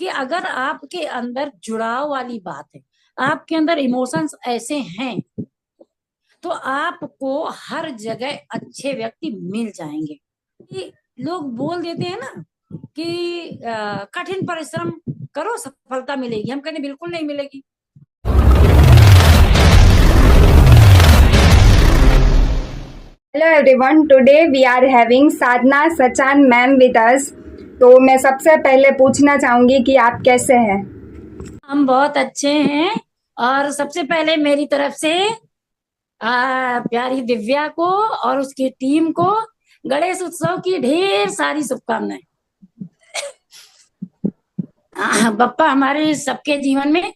कि अगर आपके अंदर जुड़ाव वाली बात है, आपके अंदर इमोशंस ऐसे हैं, तो आपको हर जगह अच्छे व्यक्ति मिल जाएंगे। कि लोग बोल देते हैं ना कि कठिन परिश्रम करो सफलता मिलेगी, हम कहते बिल्कुल नहीं मिलेगी। Hello everyone, today we are having Sadhna Sachan ma'am with us. तो मैं सबसे पहले पूछना चाहूंगी कि आप कैसे हैं। हम बहुत अच्छे हैं। और सबसे पहले मेरी तरफ से प्यारी दिव्या को और उसकी टीम को गणेश उत्सव की ढेर सारी शुभकामनाएं। बप्पा हमारे सबके जीवन में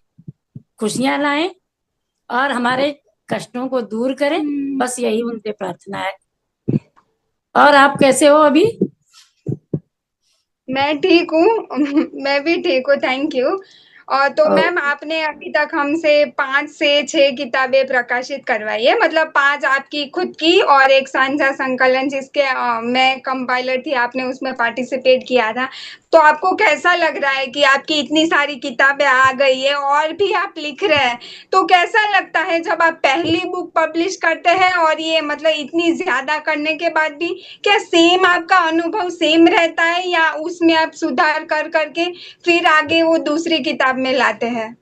खुशियां लाएं और हमारे कष्टों को दूर करें, बस यही उनसे प्रार्थना है। और आप कैसे हो अभी? मैं ठीक हूँ। मैं भी ठीक हूँ, थैंक यू। और तो मैम, आपने अभी तक हमसे 5 से 6 किताबें प्रकाशित करवाई है, मतलब 5 आपकी खुद की और एक साझा संकलन जिसके मैं कंपाइलर थी, आपने उसमें पार्टिसिपेट किया था। तो आपको कैसा लग रहा है कि आपकी इतनी सारी किताबें आ गई है और भी आप लिख रहे हैं? तो कैसा लगता है जब आप पहली बुक पब्लिश करते हैं और ये मतलब इतनी ज्यादा करने के बाद भी, क्या सेम आपका अनुभव सेम रहता है या उसमें आप सुधार कर करके फिर आगे वो दूसरी किताब में लाते हैं?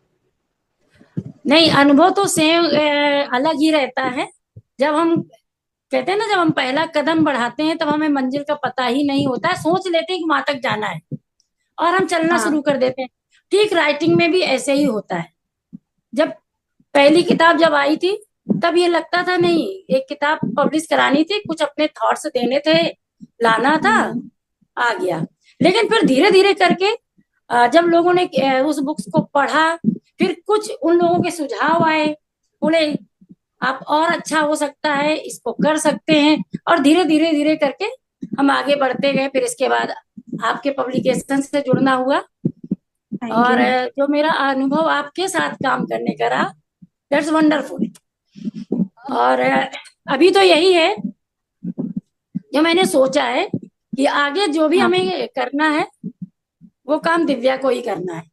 नहीं, अनुभव तो सेम अलग ही रहता है। जब हम कहते हैं ना, जब हम पहला कदम बढ़ाते हैं तब हमें मंजिल का पता ही नहीं होता है, सोच लेते हैं कि वहां तक जाना है और हम चलना शुरू हाँ। कर देते हैं। ठीक राइटिंग में भी ऐसे ही होता है। जब पहली किताब जब आई थी तब ये लगता था नहीं, एक किताब पब्लिश करानी थी, कुछ अपने थॉट्स देने थे, लाना था, आ गया। लेकिन फिर धीरे धीरे करके जब लोगों ने उस बुक्स को पढ़ा, फिर कुछ उन लोगों के सुझाव आए, बोले आप और अच्छा हो सकता है, इसको कर सकते हैं। और धीरे धीरे धीरे करके हम आगे बढ़ते गए। फिर इसके बाद आपके पब्लिकेशन से जुड़ना हुआ थैंक और यू। जो मेरा अनुभव आपके साथ काम करने का रहा, दैट्स वंडरफुल। और अभी तो यही है जो मैंने सोचा है कि आगे जो भी हाँ। हमें करना है वो काम दिव्या को ही करना है।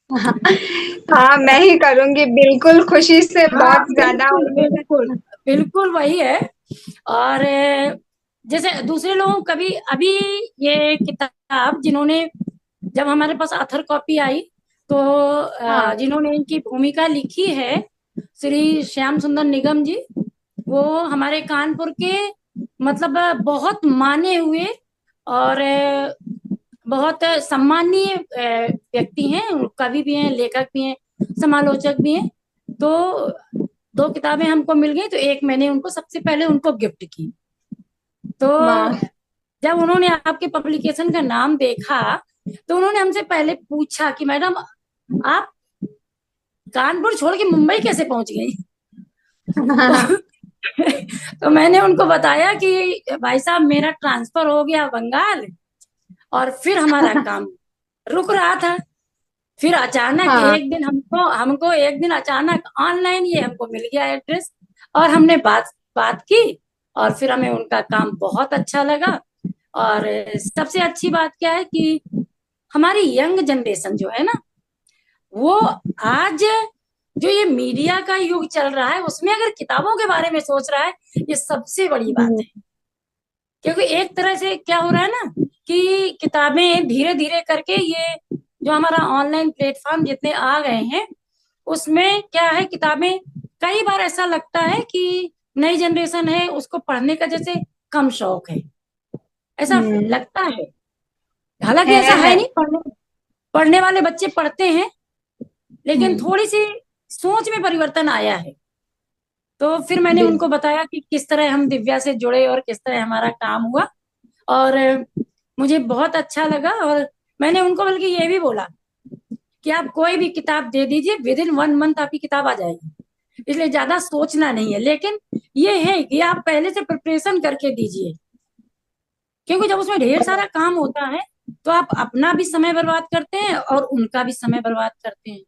हाँ, मैं ही करूंगी, बिल्कुल खुशी से, हाँ, बहुत ज्यादा। बिल्कुल बिल्कुल बिल्कुल वही है। और जैसे दूसरे लोग कभी अभी ये किताब जिन्होंने, जब हमारे पास ऑथर कॉपी आई तो हाँ। जिन्होंने इनकी भूमिका लिखी है, श्री श्याम सुंदर निगम जी, वो हमारे कानपुर के मतलब बहुत माने हुए और बहुत सम्मानीय व्यक्ति हैं, कवि भी हैं, लेखक भी हैं, समालोचक भी हैं। तो 2 किताबें हमको मिल गई, तो एक मैंने उनको सबसे पहले उनको गिफ्ट की। तो वाह। जब उन्होंने आपके पब्लिकेशन का नाम देखा तो उन्होंने हमसे पहले पूछा कि मैडम आप कानपुर छोड़ के मुंबई कैसे पहुंच गई? तो तो मैंने उनको बताया कि भाई साहब मेरा ट्रांसफर हो गया बंगाल, और फिर हमारा काम रुक रहा था। फिर अचानक हाँ। एक दिन हमको हमको एक दिन अचानक ऑनलाइन ये हमको मिल गया एड्रेस, और हमने बात बात की, और फिर हमें उनका काम बहुत अच्छा लगा। और सबसे अच्छी बात क्या है कि हमारी यंग जनरेशन जो है ना, वो आज जो ये मीडिया का युग चल रहा है उसमें अगर किताबों के बारे में सोच रहा है, ये सबसे बड़ी बात है। क्योंकि एक तरह से क्या हो रहा है ना कि किताबें धीरे धीरे करके, ये जो हमारा ऑनलाइन प्लेटफॉर्म जितने आ गए हैं, उसमें क्या है, किताबें कई बार ऐसा लगता है कि नई जनरेशन है उसको पढ़ने का जैसे कम शौक है, ऐसा हम्म। लगता है। हालांकि ऐसा है है। नहीं, पढ़ने पढ़ने वाले बच्चे पढ़ते हैं, लेकिन हम्म। थोड़ी सी सोच में परिवर्तन आया है। तो फिर मैंने उनको बिल्कुल। बताया कि किस तरह हम दिव्या से जुड़े और किस तरह हमारा काम हुआ। और मुझे बहुत अच्छा लगा। और मैंने उनको बल्कि ये भी बोला कि आप कोई भी किताब दे दीजिए, विद इन 1 मंथ आपकी किताब आ जाएगी, इसलिए ज्यादा सोचना नहीं है। लेकिन ये है कि आप पहले से प्रिपरेशन करके दीजिए, क्योंकि जब उसमें ढेर सारा काम होता है तो आप अपना भी समय बर्बाद करते हैं और उनका भी समय बर्बाद करते हैं।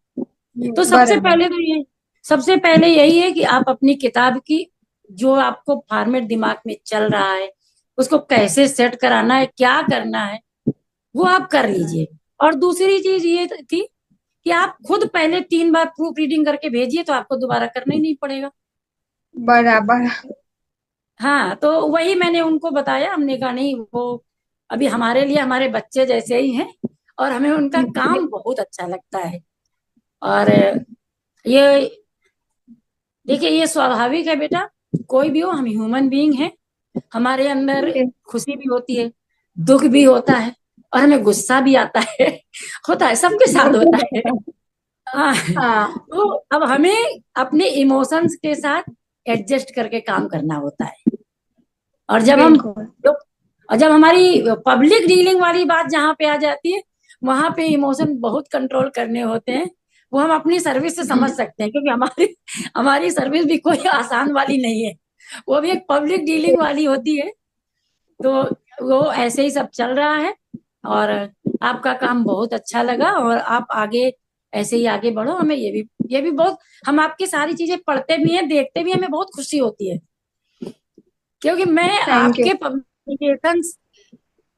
तो बराबर। सबसे पहले यही है कि आप अपनी किताब की जो आपको फॉर्मेट दिमाग में चल रहा है, उसको कैसे सेट कराना है, क्या करना है, वो आप कर लीजिए। और दूसरी चीज ये थी कि आप खुद पहले 3 बार प्रूफ रीडिंग करके भेजिए, तो आपको दोबारा करना ही नहीं पड़ेगा। बराबर। हाँ, तो वही मैंने उनको बताया, हमने कहा नहीं, वो अभी हमारे लिए हमारे बच्चे जैसे ही हैं, और हमें उनका काम बहुत अच्छा लगता है। और ये देखिए, ये स्वाभाविक है बेटा, कोई भी हो, हम ह्यूमन बीइंग हैं, हमारे अंदर खुशी भी होती है, दुख भी होता है, और हमें गुस्सा भी आता है। होता है, सबके साथ होता है। हाँ। हाँ, तो अब हमें अपने इमोशंस के साथ एडजस्ट करके काम करना होता है। और जब हम बिल्कुल। जो और जब हमारी पब्लिक डीलिंग वाली बात जहाँ पे आ जाती है, वहां पे इमोशन बहुत कंट्रोल करने होते हैं। वो हम अपनी सर्विस से समझ सकते हैं, क्योंकि हमारी हमारी सर्विस भी कोई आसान वाली नहीं है, वो भी एक पब्लिक डीलिंग वाली होती है। तो वो ऐसे ही सब चल रहा है। और आपका काम बहुत अच्छा लगा, और आप आगे ऐसे ही आगे बढ़ो। हमें ये भी बहुत, हम आपकी सारी चीजें पढ़ते भी हैं, देखते भी हैं, हमें बहुत खुशी होती है, क्योंकि मैं थैंक यू। आपके पब्लिकेशंस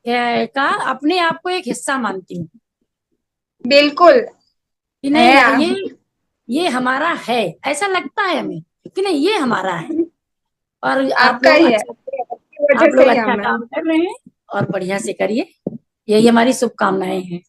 का अपने आप को एक हिस्सा मानती हूँ, बिल्कुल कि है नहीं आप। ये हमारा है, ऐसा लगता है हमें कि नहीं ये हमारा है। और आपका ही है, आपकी वजह आप से लोग ही अच्छा हम है। काम कर रहे हैं, और बढ़िया से करिए, यही हमारी शुभकामनाएं हैं।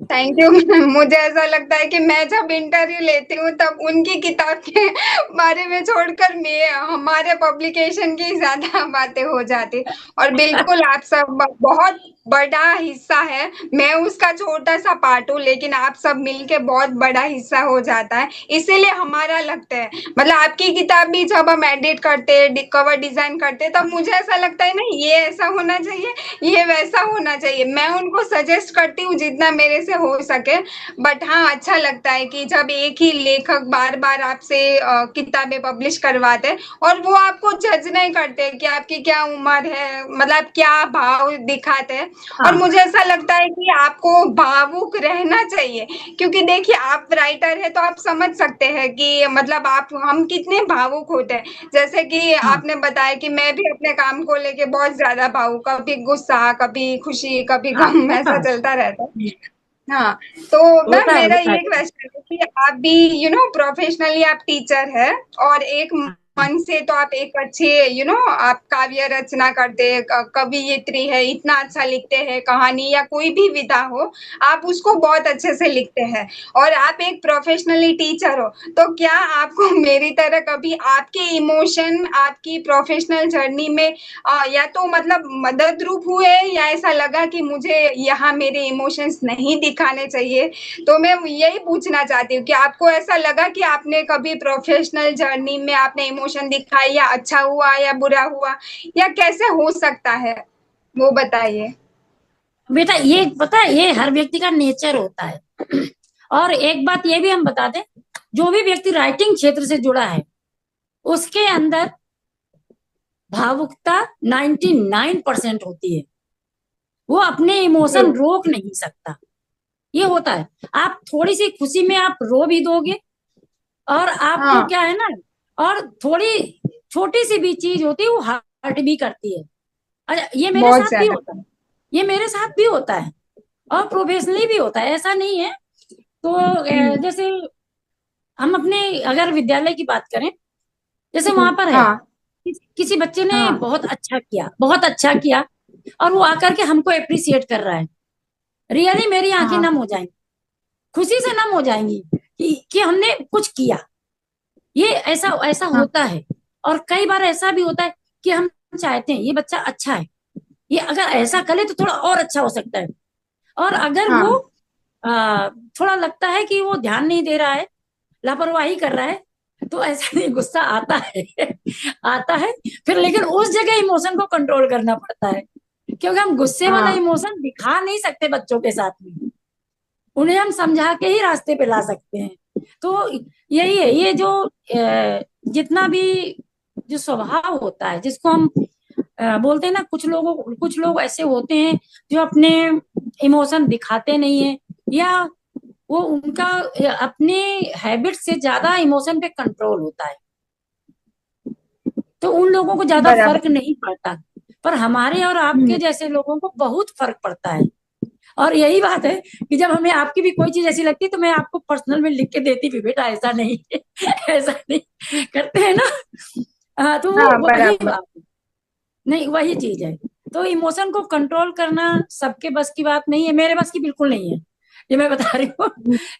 Thank you. मुझे ऐसा लगता है कि मैं जब इंटरव्यू लेती हूँ तब उनकी किताब के बारे में छोड़कर मैं हमारे पब्लिकेशन की ज्यादा बातें हो जाती। और बिल्कुल आप सब बहुत बड़ा हिस्सा है। मैं उसका छोटा सा पार्ट हूँ, लेकिन आप सब मिलके बहुत बड़ा हिस्सा हो जाता है, इसीलिए हमारा लगता है। मतलब आपकी किताब भी जब हम एडिट करते हैं, कवर डिजाइन करते हैं, तब मुझे ऐसा लगता है ना, ये ऐसा होना चाहिए, ये वैसा होना चाहिए। मैं उनको सजेस्ट करती हूँ जितना मेरे से हो सके। बट हाँ, अच्छा लगता है कि जब एक ही लेखक बार बार आपसे किताबें पब्लिश करवाते हैं, और वो आपको जज नहीं करते कि आपकी क्या उम्र है, मतलब क्या भाव दिखाते हैं। और हाँ, मुझे ऐसा लगता है कि आपको भावुक रहना चाहिए, क्योंकि देखिए आप राइटर है तो आप समझ सकते हैं कि मतलब आप हम कितने भावुक होते हैं। जैसे कि हाँ, आपने बताया कि मैं भी अपने काम को लेके बहुत ज्यादा भावुक, कभी गुस्सा, कभी खुशी, कभी हाँ, गम, होता ऐसा है, चलता रहता है। हाँ, तो मैम होता है, मेरा होता ये है। क्वेश्चन है कि आप भी प्रोफेशनली आप टीचर है, और एक मन से तो आप एक अच्छे आप काव्य रचना करते हैं, कवियत्री है, इतना अच्छा लिखते हैं, कहानी या कोई भी विधा हो, आप उसको बहुत अच्छे से लिखते हैं। और आप एक प्रोफेशनली टीचर हो, तो क्या आपको मेरी तरह कभी आपके इमोशन आपकी प्रोफेशनल जर्नी में या तो मतलब मदद रूप हुए, या ऐसा लगा कि मुझे यहाँ मेरे इमोशंस नहीं दिखाने चाहिए? तो मैं यही पूछना चाहती हूँ कि आपको ऐसा लगा कि आपने कभी प्रोफेशनल जर्नी में आपने इमोशन दिखाई, या अच्छा हुआ या बुरा हुआ, या कैसे हो सकता है, वो बताइए। बेटा, ये पता है, ये हर व्यक्ति का नेचर होता है। और एक बात ये भी हम बता दें, जो भी व्यक्ति राइटिंग क्षेत्र से जुड़ा है, उसके अंदर भावुकता 99% होती है। वो अपने इमोशन रोक नहीं सकता, ये होता है। आप थोड़ी सी खुशी में आप रो भी दोगे, और आपको हाँ, क्या है ना, और थोड़ी छोटी सी भी चीज होती है, वो हर्ट भी करती है। अच्छा, ये मेरे बहुत साथ भी ज्यादा। होता है, ये मेरे साथ भी होता है, और प्रोफेशनली भी होता है, ऐसा नहीं है। तो जैसे हम अपने अगर विद्यालय की बात करें, जैसे वहां पर है, हाँ, किसी बच्चे ने हाँ, बहुत अच्छा किया, बहुत अच्छा किया, और वो आकर के हमको अप्रिसिएट कर रहा है, रियली मेरी आंखें हाँ, नम हो जाएंगी, खुशी से नम हो जाएंगी, कि हमने कुछ किया। ये ऐसा ऐसा हाँ, होता है। और कई बार ऐसा भी होता है कि हम चाहते हैं ये बच्चा अच्छा है, ये अगर ऐसा करे तो थोड़ा और अच्छा हो सकता है। और अगर वो हाँ, थोड़ा लगता है कि वो ध्यान नहीं दे रहा है, लापरवाही कर रहा है, तो ऐसा नहीं, गुस्सा आता है। आता है। फिर लेकिन उस जगह इमोशन को कंट्रोल करना पड़ता है, क्योंकि हम गुस्से वाला हाँ, इमोशन दिखा नहीं सकते बच्चों के साथ में, उन्हें हम समझा के ही रास्ते पे ला सकते हैं। तो यही है, ये जो जितना भी जो स्वभाव होता है, जिसको हम बोलते हैं ना, कुछ लोग ऐसे होते हैं जो अपने इमोशन दिखाते नहीं है, या वो उनका अपने हैबिट से ज्यादा इमोशन पे कंट्रोल होता है, तो उन लोगों को ज्यादा फर्क बराबर। नहीं पड़ता। पर हमारे और आपके जैसे लोगों को बहुत फर्क पड़ता है। और यही बात है कि जब हमें आपकी भी कोई चीज ऐसी लगती है तो मैं आपको पर्सनल में लिख के देती भी, बेटा ऐसा नहीं है, ऐसा नहीं करते हैं ना। हाँ, तो वो हाँ, वही बराबर। बात है। नहीं, वही चीज है। तो इमोशन को कंट्रोल करना सबके बस की बात नहीं है, मेरे बस की बिल्कुल नहीं है, ये मैं बता रही हूँ।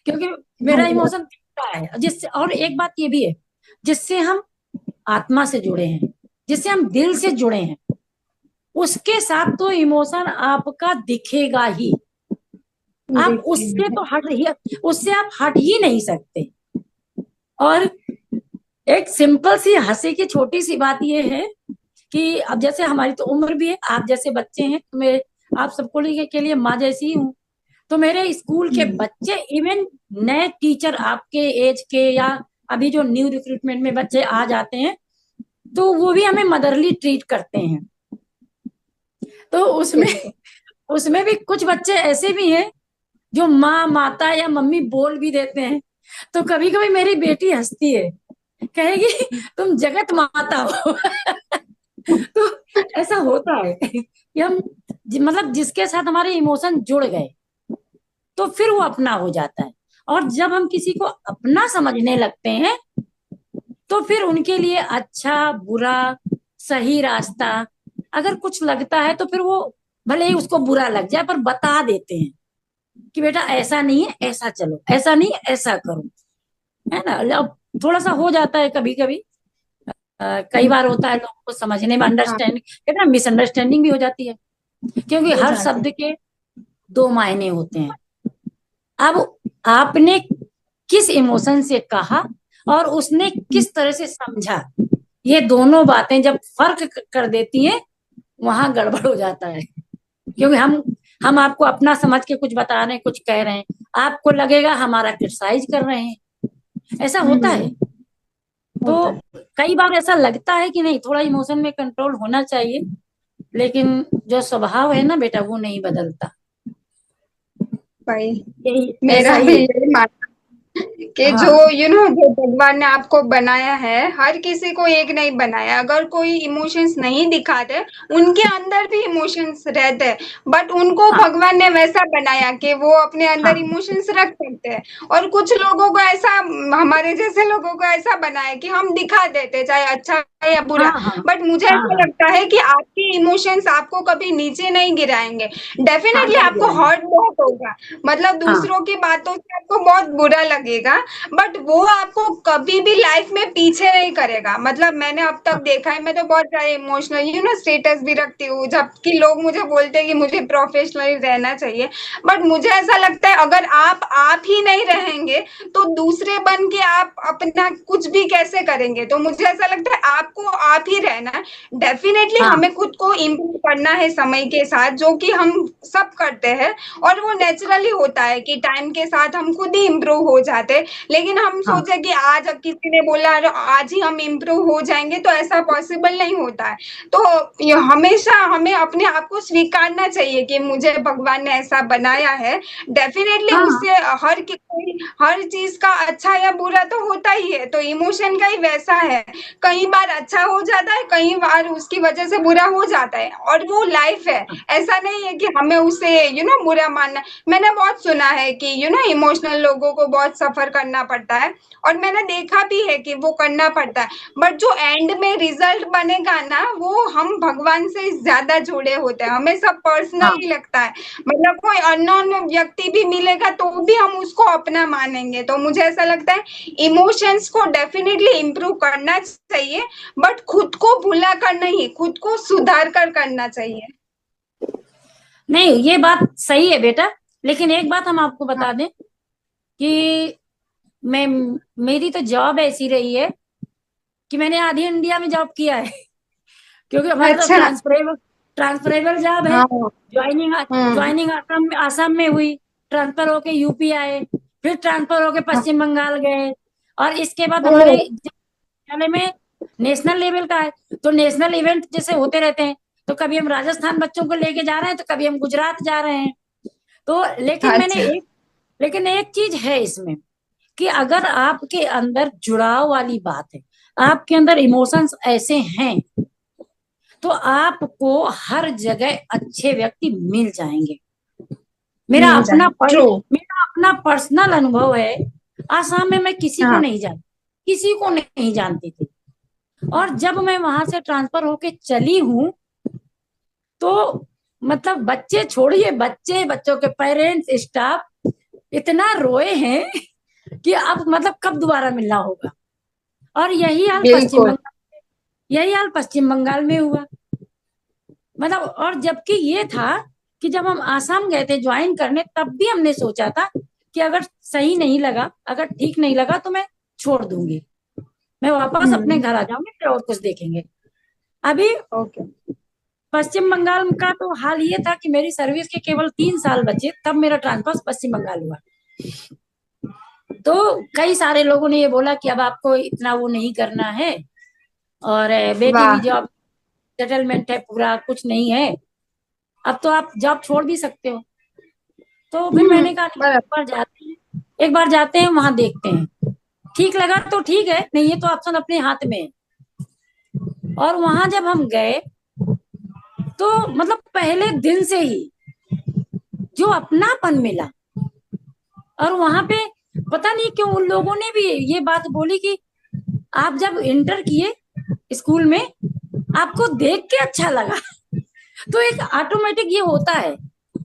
क्योंकि मेरा हाँ, इमोशन दिखता है जिससे, और एक बात ये भी है, जिससे हम आत्मा से जुड़े हैं, जिससे हम दिल से जुड़े हैं, उसके साथ तो इमोशन आपका दिखेगा ही। आप उससे देखिए। तो हट ही, उससे आप हट ही नहीं सकते। और एक सिंपल सी हंसी की छोटी सी बात ये है कि अब जैसे हमारी तो उम्र भी है, आप जैसे बच्चे हैं, तो मैं आप सबको के लिए माँ जैसी ही हूँ। तो मेरे स्कूल के बच्चे, इवन नए टीचर आपके एज के, या अभी जो न्यू रिक्रूटमेंट में बच्चे आ जाते हैं, तो वो भी हमें मदरली ट्रीट करते हैं। तो उसमें बिल्कुल। उसमें भी कुछ बच्चे ऐसे भी हैं जो माँ, माता या मम्मी बोल भी देते हैं। तो कभी कभी मेरी बेटी हंसती है, कहेगी तुम जगत माता हो। तो ऐसा होता है कि हम मतलब जिसके साथ हमारे इमोशन जुड़ गए, तो फिर वो अपना हो जाता है। और जब हम किसी को अपना समझने लगते हैं, तो फिर उनके लिए अच्छा बुरा, सही रास्ता अगर कुछ लगता है, तो फिर वो भले ही उसको बुरा लग जाए पर बता देते हैं कि बेटा ऐसा नहीं है, ऐसा चलो, ऐसा नहीं है, ऐसा करो, है ना। अब थोड़ा सा हो जाता है कभी कभी, कई बार होता है लोगों को समझने में हाँ, अंडरस्टैंडिंग, कहते हैं मिसअंडरस्टैंडिंग भी हो जाती है, क्योंकि हो हर जाते शब्द हैं। के दो मायने होते हैं। अब आपने किस इमोशन से कहा और उसने किस तरह से समझा, ये दोनों बातें जब फर्क कर देती हैं, वहां गड़बड़ हो जाता है। क्योंकि हम आपको अपना समझ के कुछ बता रहे हैं, कुछ कह रहे हैं, आपको लगेगा हमारा क्रिटिसाइज कर रहे हैं, ऐसा होता है। तो होता है। कई बार ऐसा लगता है कि नहीं, थोड़ा इमोशन में कंट्रोल होना चाहिए, लेकिन जो स्वभाव है ना बेटा, वो नहीं बदलता। भाई, यही ऐसा मेरा भी ही है। यही मानना कि जो हाँ, जो भगवान ने आपको बनाया है, हर किसी को एक नहीं बनाया। अगर कोई इमोशंस नहीं दिखाते, उनके अंदर भी इमोशंस रहते हैं, बट उनको हाँ, भगवान ने वैसा बनाया कि वो अपने अंदर हाँ, इमोशंस रख सकते हैं। और कुछ लोगों को ऐसा, हमारे जैसे लोगों को ऐसा बनाया कि हम दिखा देते, चाहे अच्छा है या हाँ, बुरा। हाँ, बट मुझे हाँ, ऐसा हाँ, लगता है कि आपके इमोशंस आपको कभी नीचे नहीं गिराएंगे। हाँ, डेफिनेटली नहीं आपको गिराएंगे। हर्ट बहुत होगा, मतलब हाँ, दूसरों की बातों से आपको बहुत बुरा लगेगा, बट वो आपको कभी भी लाइफ में पीछे नहीं करेगा। मतलब मैंने अब तक हाँ, देखा है, मैं तो बहुत सारे इमोशनल स्टेटस भी रखती हूँ, जबकि लोग मुझे बोलते हैं कि मुझे प्रोफेशनली रहना चाहिए। बट मुझे ऐसा लगता है, अगर आप ही नहीं रहेंगे, तो दूसरे बन के आप अपना कुछ भी कैसे करेंगे? तो मुझे ऐसा लगता है आपको आप ही रहना है। डेफिनेटली हाँ, हमें खुद को इम्प्रूव करना है समय के साथ, जो कि हम सब करते हैं। और वो नेचुरली होता है कि टाइम के साथ हम खुद ही इम्प्रूव हो जाते हैं। लेकिन हम हाँ, सोचे कि आज अब किसी ने बोला और आज ही हम इम्प्रूव हो जाएंगे, तो ऐसा पॉसिबल नहीं होता है। तो ये हमेशा हमें अपने आप को स्वीकारना चाहिए कि मुझे भगवान ने ऐसा बनाया है। डेफिनेटली हाँ, उससे हर चीज का अच्छा या बुरा तो होता ही है, तो इमोशन का ही वैसा है। कई बार अच्छा हो जाता है, कई बार उसकी वजह से बुरा हो जाता है, और वो लाइफ है। ऐसा नहीं है कि हमें उसे बुरा मानना। मैंने बहुत सुना है कि इमोशनल लोगों को बहुत सफर करना पड़ता है, और मैंने देखा भी है कि वो करना पड़ता है। बट जो एंड में रिजल्ट बनेगा ना, वो हम भगवान से ज्यादा जुड़े होते हैं, हमें सब पर्सनल हाँ, ही लगता है। मतलब कोई अननोन व्यक्ति भी मिलेगा तो भी हम उसको अपना मानेंगे। तो मुझे ऐसा लगता है इमोशंस को डेफिनेटली इम्प्रूव करना चाहिए, बट खुद को भुला कर नहीं, खुद को सुधार कर करना चाहिए। नहीं, ये बात सही है बेटा, लेकिन एक बात हम आपको हाँ, बता दें कि मैं मेरी तो जॉब ऐसी रही है कि मैंने आधी इंडिया में जॉब किया है। क्योंकि हमारा तो अच्छा। ट्रांसफरेबल ट्रांसफरेबल जॉब है। हाँ। ज्वाइनिंग हम्म। ज्वाइनिंग आसाम में हुई, ट्रांसफर होके यूपी आए, फिर ट्रांसफर होके हाँ। पश्चिम बंगाल गए, और इसके बाद ओ। हमारे विद्यालय में नेशनल लेवल का है, तो नेशनल इवेंट जैसे होते रहते हैं, तो कभी हम राजस्थान बच्चों को लेके जा रहे हैं, तो कभी हम गुजरात जा रहे हैं। तो अच्छा। लेकिन एक चीज है इसमें, कि अगर आपके अंदर जुड़ाव वाली बात है, आपके अंदर इमोशंस ऐसे हैं, तो आपको हर जगह अच्छे व्यक्ति मिल जाएंगे। मेरा मिल अपना जाए। ट्रू। मेरा अपना पर्सनल अनुभव है। आसाम में मैं हाँ। किसी को नहीं जानती थी। और जब मैं वहां से ट्रांसफर होके चली हूँ, तो मतलब बच्चे छोड़िए, बच्चों के पेरेंट्स, स्टाफ इतना रोए हैं कि अब मतलब कब दोबारा मिलना होगा। और बिल्कुल। यही हाल पश्चिम बंगाल में हुआ। मतलब और जबकि ये था कि जब हम आसाम गए थे ज्वाइन करने, तब भी हमने सोचा था कि अगर सही नहीं लगा, अगर ठीक नहीं लगा तो मैं छोड़ दूंगी, मैं वापस अपने हम्म। घर आ जाऊंगी, फिर और कुछ देखेंगे। अभी ओके। पश्चिम बंगाल का तो हाल ये था कि मेरी सर्विस के केवल 3 साल बचे, तब मेरा ट्रांसफर पश्चिम बंगाल हुआ। तो कई सारे लोगों ने ये बोला कि अब आपको इतना वो नहीं करना है, और बेटी भी वाह। जॉब सेटलमेंट है, पूरा कुछ नहीं है, अब तो आप जॉब छोड़ भी सकते हो। तो फिर मैंने कहा नहीं, बराबर। एक बार जाते हैं, वहां देखते हैं, ठीक लगा तो ठीक है, नहीं है तो ऑप्शन अपने हाथ में है। और वहां जब हम गए, तो मतलब पहले दिन से ही जो अपनापन मिला। और वहां पे पता नहीं क्यों उन लोगों ने भी ये बात बोली कि आप जब इंटर किए स्कूल में, आपको देख के अच्छा लगा। तो एक ऑटोमेटिक ये होता है,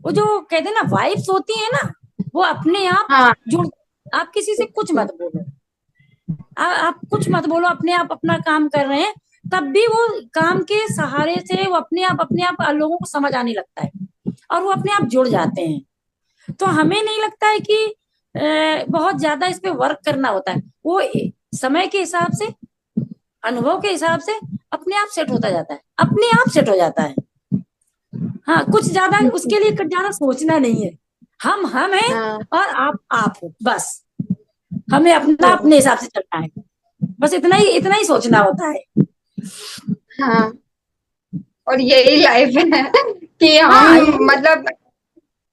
वो जो कहते हैं ना वाइब्स होती है ना, वो अपने आप हाँ। जुड़। आप किसी से कुछ बिल्कुल। मत बोलो, आप कुछ मत बोलो, अपने आप अपना काम कर रहे हैं, तब भी वो काम के सहारे से वो अपने आप लोगों को समझ आने लगता है, और वो अपने आप जुड़ जाते हैं। तो हमें नहीं लगता है कि बहुत ज्यादा इस पे वर्क करना होता है, वो समय के हिसाब से, अनुभव के हिसाब से अपने आप सेट होता जाता है, अपने आप सेट हो जाता है। हाँ, कुछ ज्यादा उसके लिए कुछ ज्यादा सोचना नहीं है। हम हैं, हाँ। और आप हो, बस हमें अपना ट्रू। अपने हिसाब से चलना है, बस इतना ही सोचना होता है। हाँ। और यही लाइफ है कि हम हाँ यही। मतलब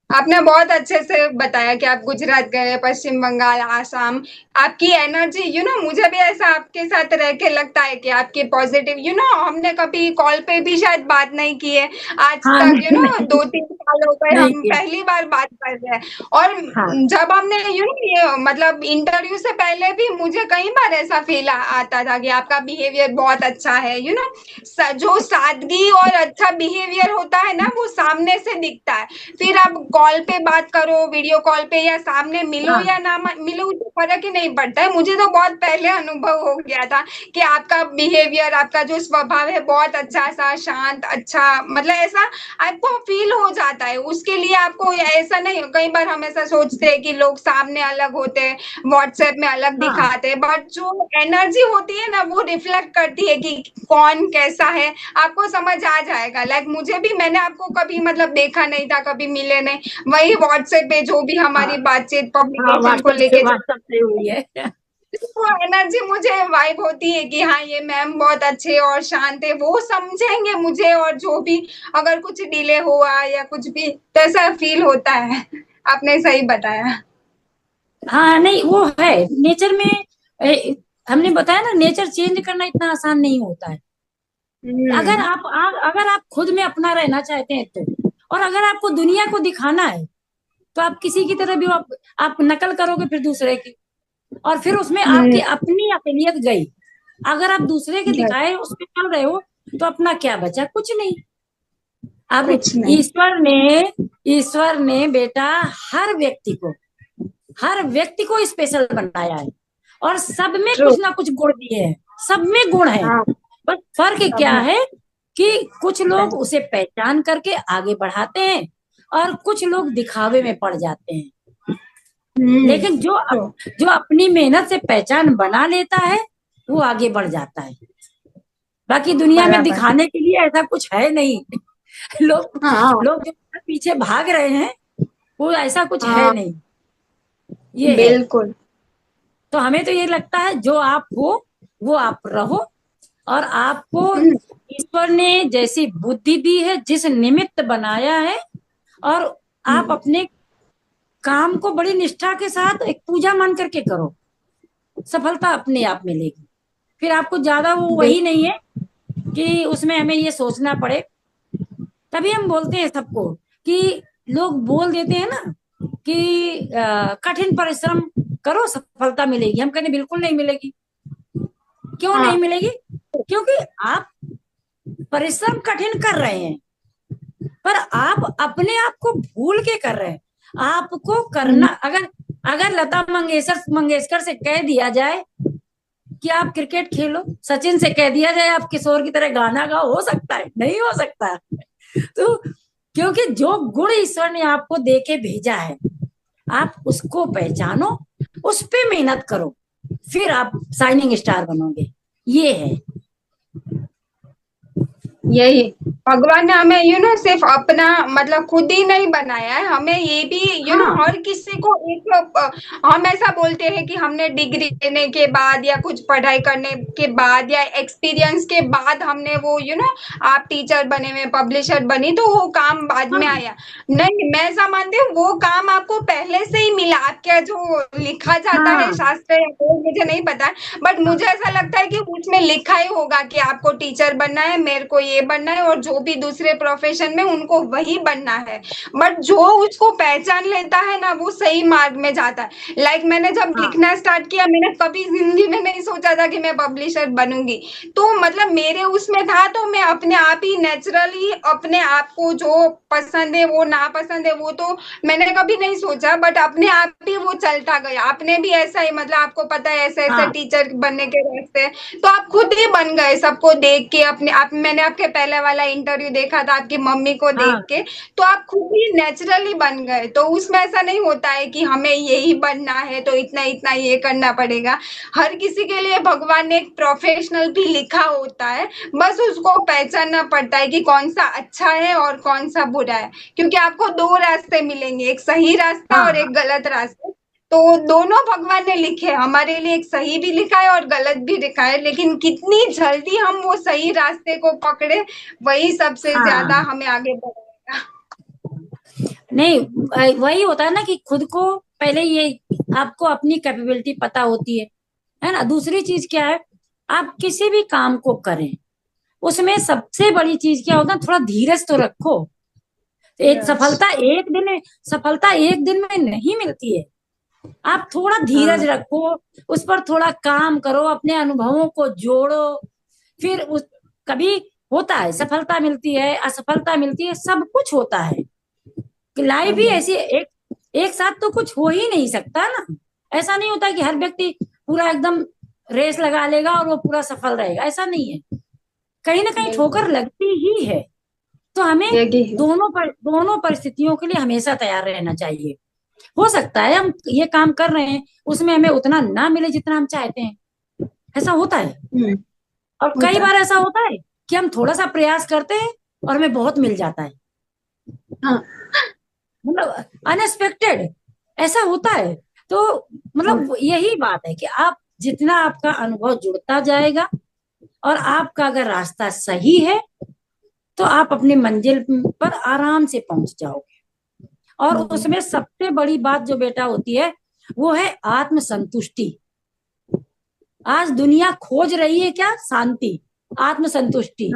आपने बहुत अच्छे से बताया कि आप गुजरात गए, पश्चिम बंगाल, आसाम। आपकी एनर्जी मुझे भी ऐसा आपके साथ रह के लगता है कि आपकी पॉजिटिव हमने कभी कॉल पे भी शायद बात नहीं की है आज हाँ तक। नहीं नहीं 2-3 साल हो गए, नहीं हम किया। पहली बार बात कर रहे हैं। और हाँ जब हमने ये मतलब इंटरव्यू से पहले भी मुझे कई बार ऐसा फील आता था कि आपका बिहेवियर बहुत अच्छा है। जो सादगी और अच्छा बिहेवियर होता है ना, वो सामने से दिखता है। फिर आप कॉल पे बात करो, वीडियो कॉल पे, या सामने मिलो हाँ या ना मिलो, उससे फर्क ही नहीं पड़ता है। मुझे तो बहुत पहले अनुभव हो गया था कि आपका बिहेवियर, आपका जो स्वभाव है बहुत अच्छा सा शांत, अच्छा मतलब ऐसा आपको फील हो जाता है। उसके लिए आपको ऐसा नहीं, कई बार हम ऐसा सोचते हैं कि लोग सामने अलग होते हैं, व्हाट्सएप में अलग हाँ दिखाते हैं, बट जो एनर्जी होती है ना, वो रिफ्लेक्ट करती है कि कौन कैसा है। आपको समझ आ जाएगा। लाइक मुझे भी, मैंने आपको कभी मतलब देखा नहीं था, कभी मिले नहीं, वही व्हाट्सएप पे जो भी हाँ हमारी बातचीत हाँ, पब्लिकेशन को लेके व्हाट्सएप से हुई है। वो एनर्जी मुझे वाइब होती है कि हाँ, ये मैम बहुत अच्छे और शांत है, वो समझेंगे मुझे, और जो भी अगर कुछ डिले हुआ या कुछ भी, तो ऐसा फील होता है। आपने सही बताया। हाँ नहीं, वो है नेचर में। हमने बताया ना, नेचर चेंज करना इतना आसान नहीं होता है। हम्म। अगर आप खुद में अपना रहना चाहते हैं तो, और अगर आपको दुनिया को दिखाना है, तो आप किसी की तरह भी आप नकल करोगे फिर दूसरे की, और फिर उसमें हम्म। आपकी अपनी असलियत गई। अगर आप दूसरे के दिखाए उस पे चल रहे हो, तो अपना क्या बचा? कुछ नहीं। आपने कुछ नहीं। ईश्वर ने बेटा हर व्यक्ति को हर व्यक्ति को स्पेशल बनाया है, और सब में ट्रू। कुछ ना कुछ गुण दिए हैं, सब में गुण है। हाँ। बस फर्क सब क्या में। है कि कुछ लोग उसे पहचान करके आगे बढ़ाते हैं, और कुछ लोग दिखावे में पड़ जाते हैं। लेकिन ट्रू। जो अपनी मेहनत से पहचान बना लेता है, वो आगे बढ़ जाता है। बाकी दुनिया में बराबर। दिखाने के लिए ऐसा कुछ है नहीं। लोग हाँ। लोग जो पीछे भाग रहे हैं, वो ऐसा कुछ है हाँ। नहीं, ये है। बिल्कुल। तो हमें तो ये लगता है जो आप हो वो आप रहो, और आपको हम्म। ईश्वर ने जैसी बुद्धि दी है, जिस निमित्त बनाया है, और आप हम्म। अपने काम को बड़ी निष्ठा के साथ एक पूजा मान करके करो, सफलता अपने आप मिलेगी। फिर आपको ज्यादा वो बिल- वही नहीं है कि उसमें हमें ये सोचना पड़े। तभी हम बोलते हैं सबको कि लोग बोल देते हैं ना कि कठिन परिश्रम करो सफलता मिलेगी। हम कहते बिल्कुल नहीं मिलेगी। क्यों नहीं हाँ मिलेगी? क्योंकि आप परिश्रम कठिन कर रहे हैं, पर आप अपने आप को भूल के कर रहे हैं। आपको करना, अगर अगर लता मंगेशकर मंगेशकर से कह दिया जाए कि आप क्रिकेट खेलो, सचिन से कह दिया जाए आप किशोर की तरह गाना गाओ, हो सकता है? नहीं हो सकता। तो क्योंकि जो गुण ईश्वर ने आपको दे के भेजा है, आप उसको पहचानो, उस पे मेहनत करो, फिर आप शाइनिंग स्टार बनोगे। ये है। यही भगवान ने हमें सिर्फ अपना मतलब खुद ही नहीं बनाया है, हमें ये भी हाँ हर किसी को एक हम ऐसा बोलते हैं कि हमने डिग्री लेने के बाद या कुछ पढ़ाई करने के बाद या एक्सपीरियंस के बाद हमने वो आप टीचर बने में पब्लिशर बनी तो वो काम बाद में हाँ आया। नहीं, मैं ऐसा मानती हूँ वो काम आपको पहले से ही मिला। आपका जो लिखा जाता है हाँ शास्त्र या वो मुझे नहीं पता है, बट मुझे ऐसा लगता है कि उसमें लिखा ही होगा कि आपको टीचर बनना है, मेरे को ये बनना है, और जो भी दूसरे प्रोफेशन में उनको वही बनना है। बट जो उसको पहचान लेता है ना वो सही मार्ग में जाता है। लाइक मैंने जब हाँ लिखना स्टार्ट किया, मैंने कभी जिंदगी में नहीं सोचा था कि मैं पब्लिशर बनूंगी। तो मतलब मेरे उसमें था, तो मैं अपने आप ही नेचुरली अपने आप को जो पसंद है वो ना पसंद है वो तो मैंने कभी नहीं सोचा, बट अपने आप ही वो चलता गया। आपने भी ऐसा ही मतलब आपको पता है ऐसे ऐसे हाँ टीचर बनने के रास्ते हैं, तो आप खुद ही बन गए सबको देख के। अपने आप मैंने आपके पहले वाला इंटरव्यू देखा था आपकी मम्मी को देख हाँ के, तो आप खुद ही नेचुरली बन गए। तो उसमें ऐसा नहीं होता है कि हमें यही बनना है तो इतना इतना ये करना पड़ेगा। हर किसी के लिए भगवान ने एक प्रोफेशनल भी लिखा होता है, बस उसको पहचानना पड़ता है कि कौन सा अच्छा है और कौन सा बुरा है। क्योंकि आपको दो रास्ते मिलेंगे, एक सही रास्ता और हाँ एक गलत रास्ता। तो दोनों भगवान ने लिखे हैं हमारे लिए, एक सही भी लिखा है और गलत भी लिखा है, लेकिन कितनी जल्दी हम वो सही रास्ते को पकड़े वही सबसे ज्यादा हाँ। हमें आगे बढ़ाएगा। नहीं, वही होता है ना कि खुद को पहले ये, आपको अपनी कैपेबिलिटी पता होती है ना। दूसरी चीज क्या है, आप किसी भी काम को करें, उसमें सबसे बड़ी चीज क्या होता है, थोड़ा धीरज तो रखो। एक यस। सफलता एक दिन में, सफलता एक दिन में नहीं मिलती है। आप थोड़ा धीरज हाँ रखो, उस पर थोड़ा काम करो, अपने अनुभवों को जोड़ो, फिर उस, कभी होता है सफलता मिलती है, असफलता मिलती है, सब कुछ होता है। कि लाइफ ही ऐसी है, एक एक साथ तो कुछ हो ही नहीं सकता ना। ऐसा नहीं होता कि हर व्यक्ति पूरा एकदम रेस लगा लेगा और वो पूरा सफल रहेगा, ऐसा नहीं है। कहीं ना कहीं बिल्कुल। ठोकर लगती ही है। तो हमें यही है। दोनों परिस्थितियों के लिए हमेशा तैयार रहना चाहिए। हो सकता है हम ये काम कर रहे हैं, उसमें हमें उतना ना मिले जितना हम चाहते हैं, ऐसा होता है। हम्म। और कई होता बार है। ऐसा होता है कि हम थोड़ा सा प्रयास करते हैं और हमें बहुत मिल जाता है, हाँ मतलब अनएक्सपेक्टेड, ऐसा होता है। तो हाँ। मतलब यही बात है कि आप जितना आपका अनुभव जुड़ता जाएगा और आपका अगर रास्ता सही है, तो आप अपनी मंजिल पर आराम से पहुंच जाओगे। और उसमें सबसे बड़ी बात जो बेटा होती है, वो है आत्म संतुष्टि। आज दुनिया खोज रही है क्या? शांति, आत्म संतुष्टि।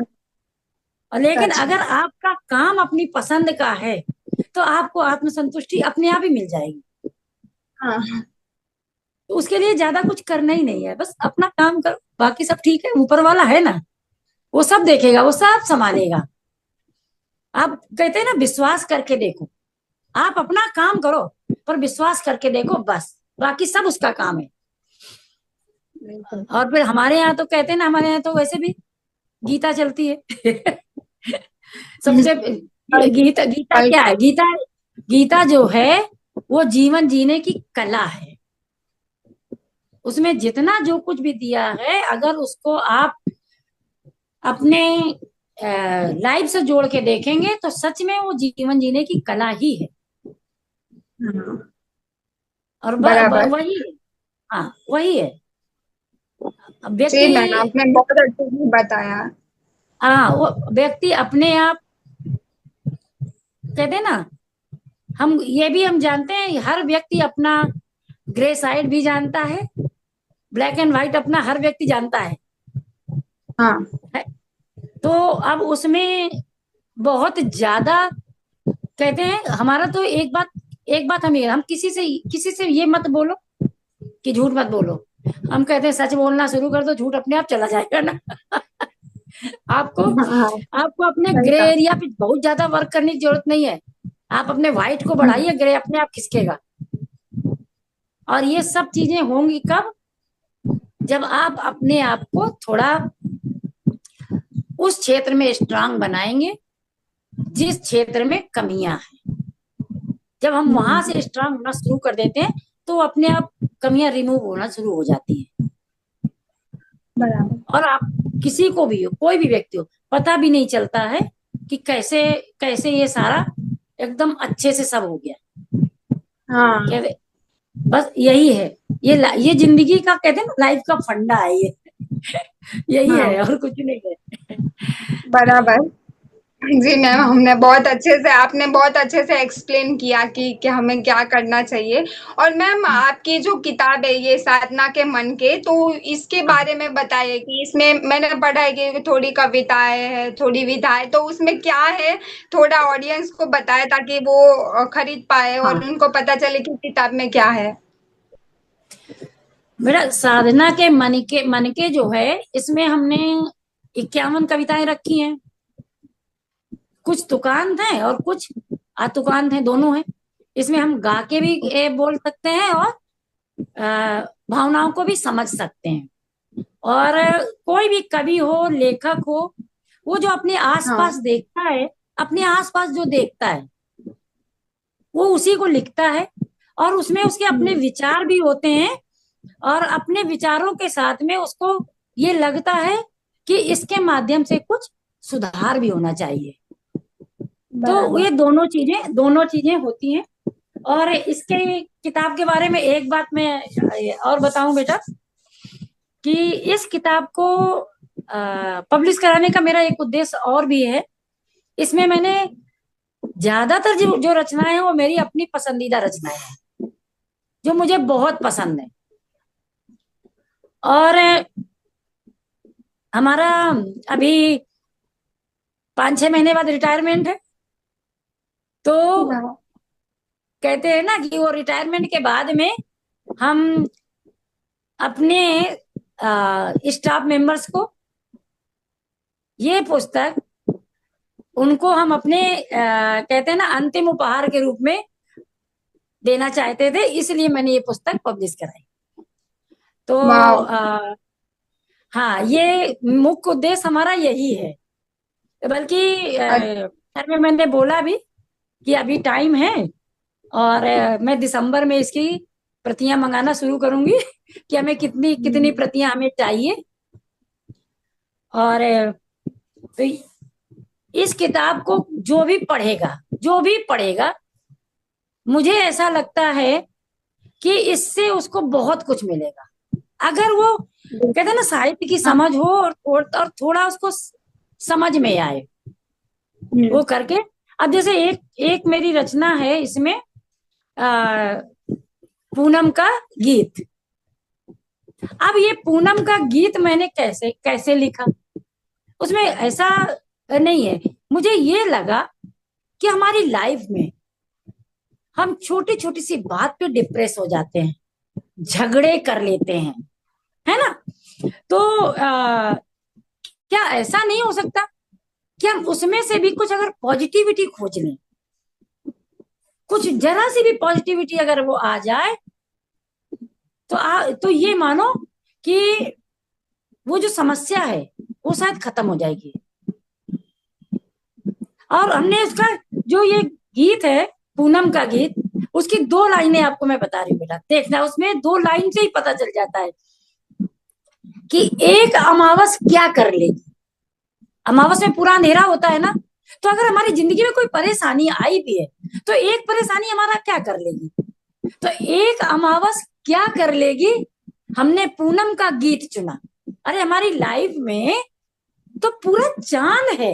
और लेकिन सच अगर में। आपका काम अपनी पसंद का है, तो आपको आत्म संतुष्टि अपने आप ही मिल जाएगी। हाँ तो उसके लिए ज्यादा कुछ करना ही नहीं है, बस अपना काम करो, बाकी सब ठीक है, ऊपर वाला है ना, वो सब देखेगा, वो सब संभालेगा। आप कहते हैं ना, विश्वास करके देखो। आप अपना काम करो, पर विश्वास करके देखो, बस बाकी सब उसका काम है। बिल्कुल। और फिर हमारे यहाँ तो कहते हैं ना, हमारे यहाँ तो वैसे भी गीता चलती है। सबसे कल गीता गीता कल क्या है? गीता, गीता जो है वो जीवन जीने की कला है। उसमें जितना जो कुछ भी दिया है, अगर उसको आप अपने लाइफ से जोड़ के देखेंगे, तो सच में वो जीवन जीने की कला ही है। हाँ, और बराबर। वही है। हाँ वही है। अब जी व्यक्ति, मैम, आपने बहुत अच्छे से बताया। हाँ वो व्यक्ति अपने आप, कहते हैं ना, हम ये भी हम जानते हैं, हर व्यक्ति अपना ग्रे साइड भी जानता है, ब्लैक एंड व्हाइट अपना हर व्यक्ति जानता हाँ है। तो अब उसमें बहुत ज्यादा, कहते हैं हमारा तो एक बात एक बात हम किसी से ये मत बोलो कि झूठ मत बोलो। हम कहते हैं सच बोलना शुरू कर दो, झूठ अपने आप चला जाएगा ना। आपको हाँ, आपको अपने सही ग्रे कहा। एरिया पे बहुत ज्यादा वर्क करने की जरूरत नहीं है। आप अपने व्हाइट को बढ़ाइए, ग्रे अपने आप खिसकेगा। और ये सब चीजें होंगी कब? जब आप अपने आप को थोड़ा उस क्षेत्र में स्ट्रांग बनाएंगे जिस क्षेत्र में कमियां हैं। जब हम वहां हम्म, से स्ट्रांग होना शुरू कर देते हैं तो अपने आप कमियां रिमूव होना शुरू हो जाती हैं। बराबर। और आप किसी को भी हो, कोई भी व्यक्ति हो, पता भी नहीं चलता है कि कैसे कैसे ये सारा एकदम अच्छे से सब हो गया। हाँ, कहते बस यही है। ये जिंदगी का कहते हैं ना, लाइफ का फंडा है ये। यही हाँ, है और कुछ नहीं है। बराबर। जी मैम, हमने बहुत अच्छे से आपने बहुत अच्छे से एक्सप्लेन किया कि हमें क्या करना चाहिए। और मैम, आपकी जो किताब है ये साधना के मन के, तो इसके हाँ, बारे में बताइए कि इसमें मैंने पढ़ा है कि थोड़ी कविताएं है, थोड़ी विधाएं, तो उसमें क्या है, थोड़ा ऑडियंस को बताए ताकि वो खरीद पाए और हाँ। उनको पता चले कि किताब में क्या है। मेरा साधना के मन के जो है, इसमें हमने 51 कविताएं रखी हैं। कुछ तुकांत हैं और कुछ अतुकांत हैं, दोनों हैं। इसमें हम गा के भी बोल सकते हैं और भावनाओं को भी समझ सकते हैं। और कोई भी कवि हो, लेखक हो, वो जो अपने हाँ। आसपास देखता है, अपने आसपास जो देखता है वो उसी को लिखता है। और उसमें उसके अपने हुँ, विचार भी होते हैं। और अपने विचारों के साथ में उसको ये लगता है कि इसके माध्यम से कुछ सुधार भी होना चाहिए। तो बराबर। ये दोनों चीजें होती हैं। और इसके किताब के बारे में एक बात मैं और बताऊं बेटा, कि इस किताब को पब्लिश कराने का मेरा एक उद्देश्य और भी है। इसमें मैंने ज्यादातर जो रचनाएं हैं वो मेरी अपनी पसंदीदा रचनाएं हैं, जो मुझे बहुत पसंद है। और हमारा अभी 5-6 महीने बाद रिटायरमेंट है। तो हाँ, कहते हैं ना कि वो रिटायरमेंट के बाद में हम अपने स्टाफ मेंबर्स को ये पुस्तक, उनको हम अपने कहते हैं ना अंतिम उपहार के रूप में देना चाहते थे, इसलिए मैंने ये पुस्तक पब्लिश कराई। तो वाओ! हाँ, ये मुख्य उद्देश्य हमारा यही है। बल्कि अ, घर में मैंने बोला भी कि अभी टाइम है, और मैं दिसंबर में इसकी प्रतियां मंगाना शुरू करूंगी कि हमें कितनी कितनी हुँ, प्रतियां हमें चाहिए। और तो इस किताब को जो भी पढ़ेगा, मुझे ऐसा लगता है कि इससे उसको बहुत कुछ मिलेगा। अगर वो कहते हैं ना साहित्य की हाँ, समझ हो, और थोड़ा उसको समझ में आए हुँ, वो करके। अब जैसे एक एक मेरी रचना है इसमें, आ, पूनम का गीत। अब ये पूनम का गीत मैंने कैसे कैसे लिखा, उसमें ऐसा नहीं है। मुझे ये लगा कि हमारी लाइफ में हम छोटी छोटी सी बात पे डिप्रेस हो जाते हैं, झगड़े कर लेते हैं, है ना? तो क्या ऐसा नहीं हो सकता कि हम उसमें से भी कुछ अगर पॉजिटिविटी खोज लें, कुछ जरा सी भी पॉजिटिविटी अगर वो आ जाए, तो ये मानो कि वो जो समस्या है वो शायद खत्म हो जाएगी। और हमने उसका जो ये गीत है, पूनम का गीत, उसकी 2 लाइनें आपको मैं बता रही हूँ बेटा, देखना उसमें 2 लाइन से ही पता चल जाता है कि एक अमावस क्या कर लेगी। अमावस में पूरा अंधेरा होता है ना। तो अगर हमारी जिंदगी में कोई परेशानी आई भी है, तो एक परेशानी हमारा क्या कर लेगी? तो एक अमावस क्या कर लेगी, हमने पूनम का गीत चुना। अरे हमारी लाइफ में तो पूरा चांद है।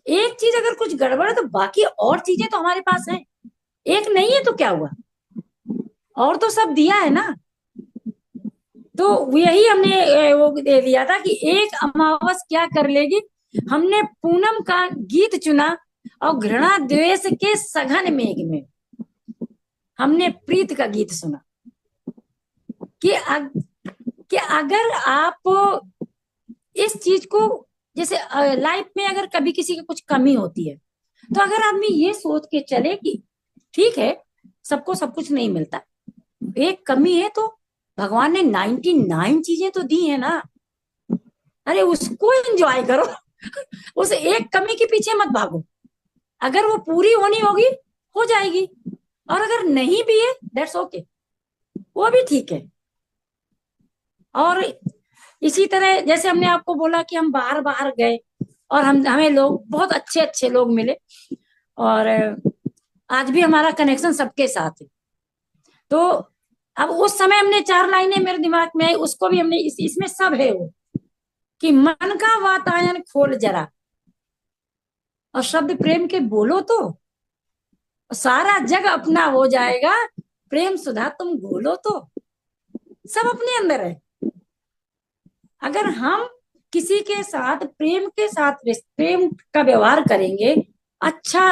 एक चीज अगर कुछ गड़बड़ है तो बाकी और चीजें तो हमारे पास हैं। एक नहीं है तो क्या हुआ, और तो सब दिया है ना। तो यही हमने वो दे दिया था कि एक अमावस क्या कर लेगी। हमने पूनम का गीत चुना, और घृणा द्वेष के सघन मेघ में हमने प्रीत का गीत सुना कि कि अगर आप इस चीज को, जैसे लाइफ में अगर कभी किसी की कुछ कमी होती है, तो अगर आदमी ये सोच के चले कि ठीक है, सबको सब कुछ नहीं मिलता, एक कमी है तो भगवान ने 99 चीजें तो दी है ना, अरे उसको एंजॉय करो। उस एक कमी के पीछे मत भागो, अगर वो पूरी होनी होगी हो जाएगी, और अगर नहीं भी है दैट्स ओके, वो भी ठीक है। और इसी तरह जैसे हमने आपको बोला कि हम बाहर बाहर गए और हम हमें लोग बहुत अच्छे अच्छे लोग मिले, और आज भी हमारा कनेक्शन सबके साथ है। तो अब उस समय हमने 4 लाइनें मेरे दिमाग में आई, उसको भी हमने इसमें सब है वो, कि मन का वातायन खोल जरा और शब्द प्रेम के बोलो तो सारा जग अपना हो जाएगा, प्रेम सुधा तुम घोलो तो, सब अपने अंदर है। अगर हम किसी के साथ प्रेम के साथ प्रेम का व्यवहार करेंगे, अच्छा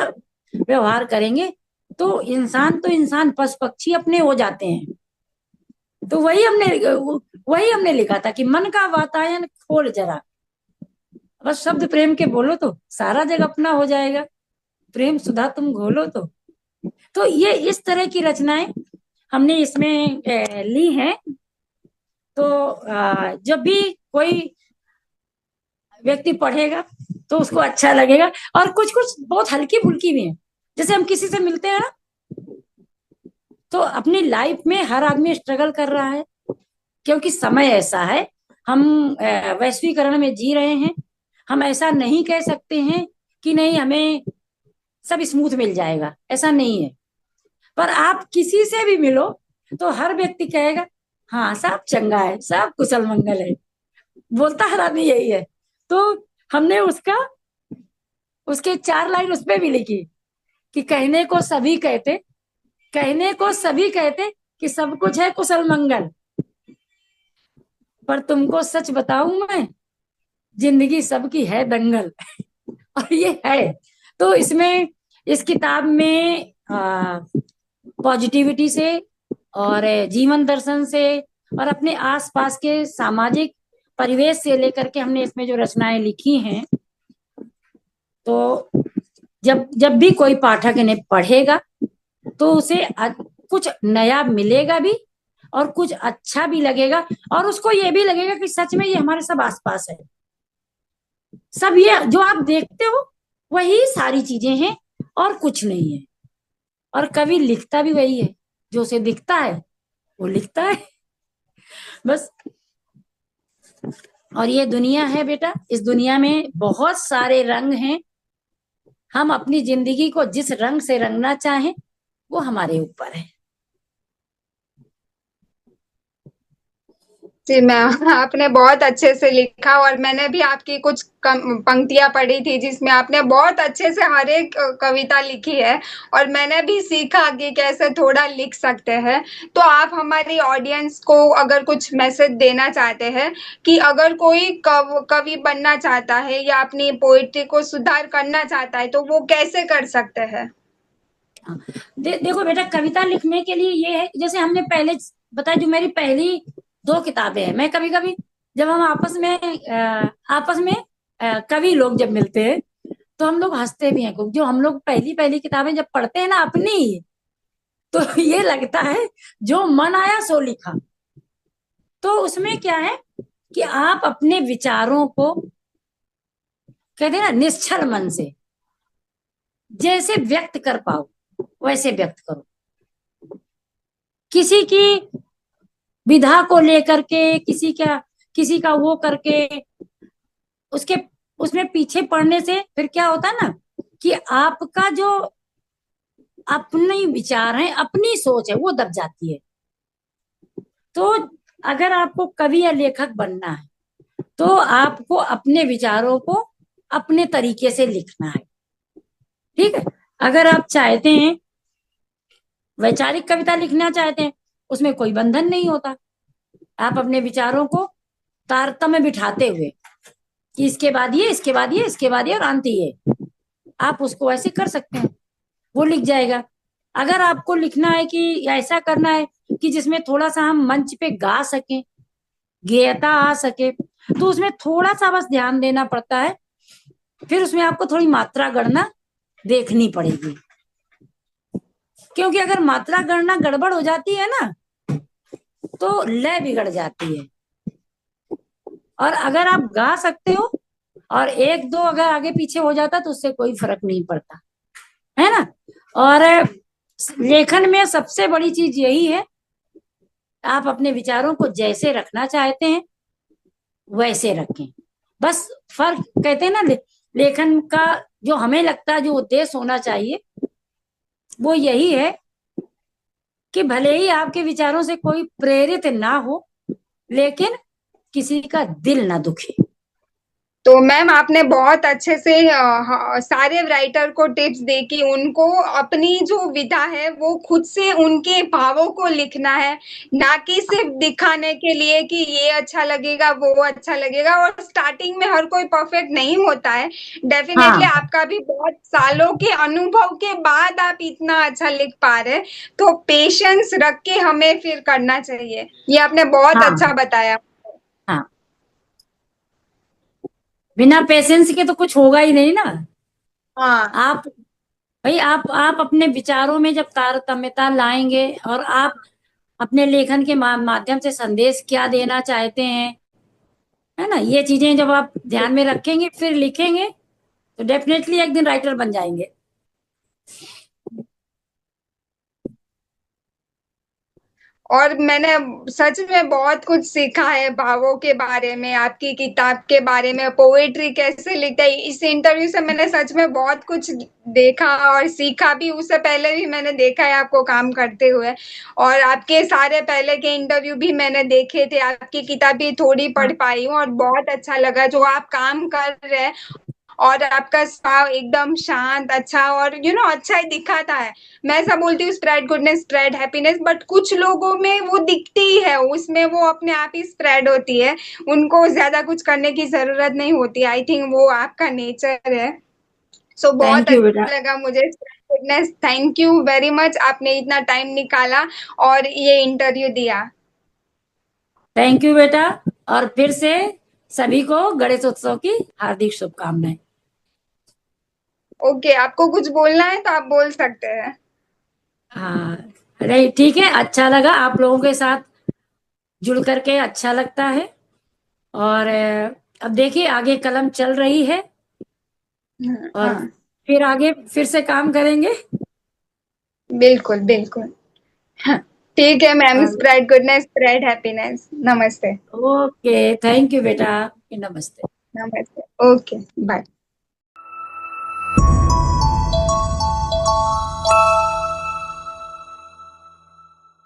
व्यवहार करेंगे, तो इंसान पशु पक्षी अपने हो जाते हैं। तो वही हमने लिखा था कि मन का वातायन खोल जरा, बस शब्द प्रेम के बोलो तो सारा जग अपना हो जाएगा, प्रेम सुधा तुम घोलो तो ये इस तरह की रचनाएं हमने इसमें ली हैं। तो जब भी कोई व्यक्ति पढ़ेगा तो उसको अच्छा लगेगा, और कुछ कुछ बहुत हल्की फुल्की भी है। जैसे हम किसी से मिलते हैं ना, तो अपनी लाइफ में हर आदमी स्ट्रगल कर रहा है, क्योंकि समय ऐसा है, हम वैश्वीकरण में जी रहे हैं। हम ऐसा नहीं कह सकते हैं कि नहीं हमें सब स्मूथ मिल जाएगा, ऐसा नहीं है। पर आप किसी से भी मिलो तो हर व्यक्ति कहेगा हाँ सब चंगा है, सब कुशल मंगल है, बोलता हर आदमी यही है। तो हमने उसके 4 लाइन उसपे भी लिखी कि कहने को सभी कहते कि सब कुछ है कुशल मंगल, पर तुमको सच बताऊं मैं, जिंदगी सबकी है दंगल। और ये है। तो इसमें इस किताब में पॉजिटिविटी से और जीवन दर्शन से और अपने आसपास के सामाजिक परिवेश से लेकर के हमने इसमें जो रचनाएं लिखी हैं, तो जब जब भी कोई पाठक इन्हें पढ़ेगा तो उसे कुछ नया मिलेगा भी, और कुछ अच्छा भी लगेगा, और उसको ये भी लगेगा कि सच में ये हमारे सब आसपास है। सब ये जो आप देखते हो वही सारी चीजें हैं, और कुछ नहीं है। और कवि लिखता भी वही है, जो उसे दिखता है वो लिखता है, बस। और ये दुनिया है बेटा, इस दुनिया में बहुत सारे रंग हैं, हम अपनी जिंदगी को जिस रंग से रंगना चाहें वो हमारे ऊपर है। जी मैम, आपने बहुत अच्छे से लिखा और मैंने भी आपकी कुछ पंक्तियां पढ़ी थी जिसमें आपने बहुत अच्छे से हर एक कविता लिखी है और मैंने भी सीखा कि कैसे थोड़ा लिख सकते हैं। तो आप हमारी ऑडियंस को अगर कुछ मैसेज देना चाहते हैं कि अगर कोई कवि बनना चाहता है या अपनी पोइट्री को सुधार करना चाहता है तो वो कैसे कर सकते हैं? देखो बेटा, कविता लिखने के लिए ये है, जैसे हमने पहले बताया, जो मेरी पहली 2 किताबें हैं, मैं कभी कभी जब हम आपस में कवि लोग जब मिलते हैं तो हम लोग हंसते भी हैं, जो हम लोग पहली पहली किताबें जब पढ़ते हैं ना अपनी, तो ये लगता है जो मन आया सो लिखा। तो उसमें क्या है कि आप अपने विचारों को, कहते हैं ना, निश्चल मन से जैसे व्यक्त कर पाओ वैसे व्यक्त करो। किसी की विधा को लेकर के, किसी का वो करके उसके उसमें पीछे पड़ने से फिर क्या होता है ना, कि आपका जो अपने विचार है, अपनी सोच है, वो दब जाती है। तो अगर आपको कवि या लेखक बनना है तो आपको अपने विचारों को अपने तरीके से लिखना है, ठीक है। अगर आप चाहते हैं वैचारिक कविता लिखना चाहते हैं, उसमें कोई बंधन नहीं होता, आप अपने विचारों को तारतम्य बिठाते हुए कि इसके बाद ये, इसके बाद ये, इसके बाद ये और अंत ये, आप उसको ऐसे कर सकते हैं, वो लिख जाएगा। अगर आपको लिखना है कि ऐसा करना है कि जिसमें थोड़ा सा हम मंच पे गा सकें, गेयता आ सके, तो उसमें थोड़ा सा बस ध्यान देना पड़ता है। फिर उसमें आपको थोड़ी मात्रा गणना देखनी पड़ेगी, क्योंकि अगर मात्रा गणना गड़बड़ हो जाती है ना, तो लय बिगड़ जाती है। और अगर आप गा सकते हो और एक दो अगर आगे पीछे हो जाता तो उससे कोई फर्क नहीं पड़ता, है ना। और लेखन में सबसे बड़ी चीज यही है, आप अपने विचारों को जैसे रखना चाहते हैं वैसे रखें। बस फर्क कहते हैं ना, लेखन का जो हमें लगता है जो उद्देश्य होना चाहिए वो यही है कि भले ही आपके विचारों से कोई प्रेरित ना हो, लेकिन किसी का दिल ना दुखे। तो मैम आपने बहुत अच्छे से सारे राइटर को टिप्स दी कि उनको अपनी जो विधा है वो खुद से उनके भावों को लिखना है, ना कि सिर्फ दिखाने के लिए कि ये अच्छा लगेगा वो अच्छा लगेगा। और स्टार्टिंग में हर कोई परफेक्ट नहीं होता है। डेफिनेटली हाँ आपका भी बहुत सालों के अनुभव के बाद आप इतना अच्छा लिख पा रहे हैं, तो पेशेंस रख के हमें फिर करना चाहिए। ये आपने बहुत अच्छा हाँ बताया। हाँ, बिना पेशेंस के तो कुछ होगा ही नहीं ना। हाँ। आप भाई आप अपने विचारों में जब तारतम्यता लाएंगे और आप अपने लेखन के माध्यम से संदेश क्या देना चाहते हैं, है ना, ये चीजें जब आप ध्यान में रखेंगे फिर लिखेंगे, तो डेफिनेटली एक दिन राइटर बन जाएंगे। और मैंने सच में बहुत कुछ सीखा है भावों के बारे में, आपकी किताब के बारे में, पोएट्री कैसे लिखते हैं। इस इंटरव्यू से मैंने सच में बहुत कुछ देखा और सीखा भी। उससे पहले भी मैंने देखा है आपको काम करते हुए, और आपके सारे पहले के इंटरव्यू भी मैंने देखे थे। आपकी किताब भी थोड़ी पढ़ हाँ पाई हूँ और बहुत अच्छा लगा जो आप काम कर रहे हैं। और आपका स्वभाव एकदम शांत, अच्छा, और अच्छा ही दिखाता है। मैं ऐसा बोलती हूँ spread goodness spread happiness, but कुछ लोगों में वो दिखती ही है, उसमें वो अपने आप ही स्प्रेड होती है। उनको ज्यादा कुछ करने की जरूरत नहीं होती। आई थिंक वो आपका नेचर है। सो बहुत थैंक यू बेटा। अच्छा लगा मुझे spread goodness. Thank you very much, आपने इतना टाइम निकाला और ये इंटरव्यू दिया। थैंक यू बेटा। और फिर से सभी को गणेश उत्सव की हार्दिक शुभकामनाएं। ओके, आपको कुछ बोलना है तो आप बोल सकते हैं। हाँ, अरे ठीक है, अच्छा लगा आप लोगों के साथ जुड़ करके, अच्छा लगता है। और अब देखिए आगे कलम चल रही है और हाँ, फिर आगे फिर से काम करेंगे। बिल्कुल बिल्कुल। हाँ, ठीक है मैम, और स्प्रेड गुडनेस स्प्रेड हैप्पीनेस। नमस्ते। ओके, थैंक यू बेटा, नमस्ते। नमस्ते। Okay, bye.